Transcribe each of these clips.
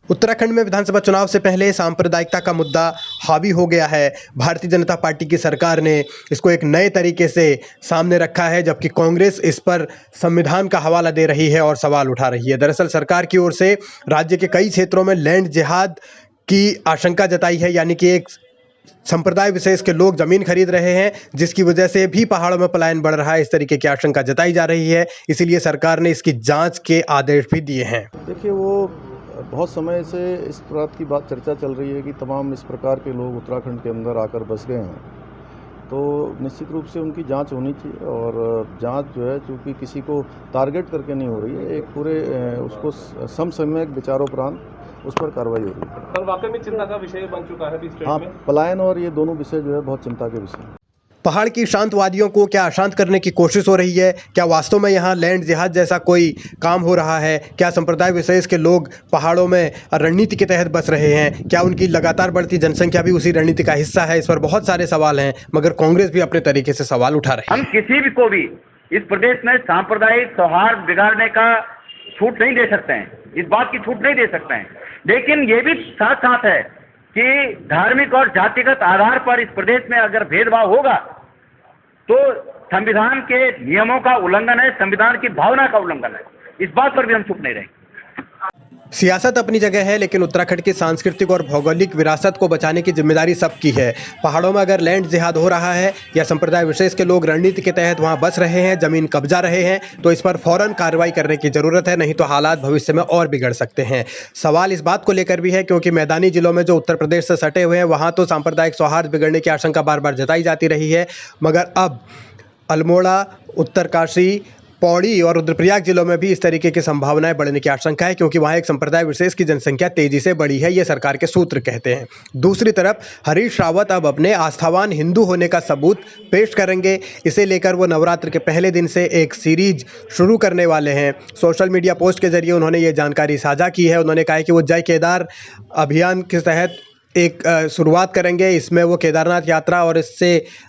उत्तराखंड में विधानसभा चुनाव से पहले सांप्रदायिकता का मुद्दा हावी हो गया है। भारतीय जनता पार्टी की सरकार ने इसको एक नए तरीके से सामने रखा है, जबकि कांग्रेस इस पर संविधान का हवाला दे रही है और सवाल उठा रही है। दरअसल सरकार की ओर से राज्य के कई क्षेत्रों में लैंड जिहाद की आशंका जताई है, यानी कि एक संप्रदाय विशेष के लोग जमीन खरीद रहे हैं, जिसकी वजह से भी पहाड़ों में पलायन बढ़ रहा है। इस तरीके की आशंका जताई जा रही है, इसीलिए सरकार ने इसकी जांच के आदेश भी दिए हैं। देखिए, वो बहुत समय से इस बात की चर्चा चल रही है कि तमाम इस प्रकार के लोग उत्तराखंड के अंदर आकर बस गए हैं, तो निश्चित रूप से उनकी जांच होनी चाहिए। और जांच जो है, चूँकि किसी को टारगेट करके नहीं हो रही है, एक पूरे उसको समसामयिक विचारोपरांत उस पर कार्रवाई हो रही है। सर, वाकई में चिंता का विषय बन चुका है अभी स्टेट में। पलायन और ये दोनों विषय जो है बहुत चिंता के विषय हैं। पहाड़ की शांतवादियों को क्या अशांत करने की कोशिश हो रही है? क्या वास्तव में यहाँ लैंड जिहाद जैसा कोई काम हो रहा है? क्या संप्रदाय विशेष के लोग पहाड़ों में रणनीति के तहत बस रहे हैं? क्या उनकी लगातार बढ़ती जनसंख्या भी उसी रणनीति का हिस्सा है? इस पर बहुत सारे सवाल हैं, मगर कांग्रेस भी अपने तरीके से सवाल उठा रही है। हम किसी भी को भी इस प्रदेश में सांप्रदायिक सौहार्द बिगाड़ने का छूट नहीं दे सकते हैं, इस बात की छूट नहीं दे सकते हैं। लेकिन ये भी साथ साथ है कि धार्मिक और जातिगत आधार पर इस प्रदेश में अगर भेदभाव होगा तो संविधान के नियमों का उल्लंघन है, संविधान की भावना का उल्लंघन है। इस बात पर भी हम चुप नहीं रहेंगे। सियासत अपनी जगह है, लेकिन उत्तराखंड की सांस्कृतिक और भौगोलिक विरासत को बचाने की जिम्मेदारी सबकी है। पहाड़ों में अगर लैंड जिहाद हो रहा है या संप्रदाय विशेष के लोग रणनीति के तहत वहां बस रहे हैं, जमीन कब्जा रहे हैं, तो इस पर फौरन कार्रवाई करने की जरूरत है, नहीं तो हालात भविष्य में और बिगड़ सकते हैं। सवाल इस बात को लेकर भी है क्योंकि मैदानी जिलों में जो उत्तर प्रदेश से सटे हुए हैं, वहां तो सांप्रदायिक सौहार्द बिगड़ने की आशंका बार बार जताई जाती रही है, मगर अब अल्मोड़ा, उत्तरकाशी, पौड़ी और रुद्रप्रयाग जिलों में भी इस तरीके की संभावनाएं बढ़ने की आशंका है, क्योंकि वहां एक संप्रदाय विशेष की जनसंख्या तेजी से बढ़ी है, ये सरकार के सूत्र कहते हैं। दूसरी तरफ हरीश रावत अब अपने आस्थावान हिंदू होने का सबूत पेश करेंगे। इसे लेकर वो नवरात्र के पहले दिन से एक सीरीज शुरू करने वाले हैं। सोशल मीडिया पोस्ट के जरिए उन्होंने ये जानकारी साझा की है। उन्होंने कहा है कि वो जय केदार अभियान के तहत एक शुरुआत करेंगे। इसमें वो केदारनाथ यात्रा और इससे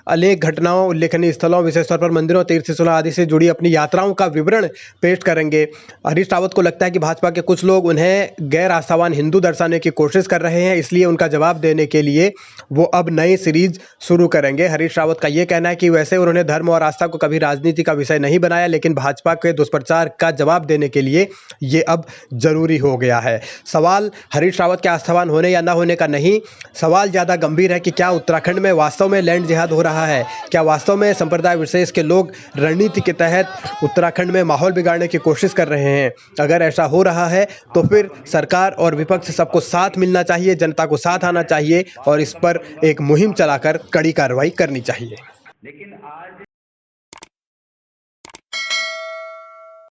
अनेक घटनाओं, उल्लेखनीय स्थलों, विशेष तौर पर मंदिरों, तीर्थस्थलों आदि से जुड़ी अपनी यात्राओं का विवरण पेश करेंगे। हरीश रावत को लगता है कि भाजपा के कुछ लोग उन्हें गैर आस्थावान हिंदू दर्शाने की कोशिश कर रहे हैं, इसलिए उनका जवाब देने के लिए वो अब नई सीरीज शुरू करेंगे। हरीश रावत का ये कहना है कि वैसे उन्होंने धर्म और आस्था को कभी राजनीति का विषय नहीं बनाया, लेकिन भाजपा के दुष्प्रचार का जवाब देने के लिए ये अब जरूरी हो गया है। सवाल हरीश रावत के आस्थावान होने या न होने का नहीं, सवाल ज़्यादा गंभीर है कि क्या उत्तराखंड में वास्तव में लैंड जिहाद हो रहा है? क्या वास्तव में संप्रदाय विशेष के लोग रणनीति के तहत उत्तराखंड में माहौल बिगाड़ने की कोशिश कर रहे हैं? अगर ऐसा हो रहा है तो फिर सरकार और विपक्ष सबको साथ मिलना चाहिए, जनता को साथ आना चाहिए और इस पर एक मुहिम चलाकर कड़ी कार्रवाई करनी चाहिए।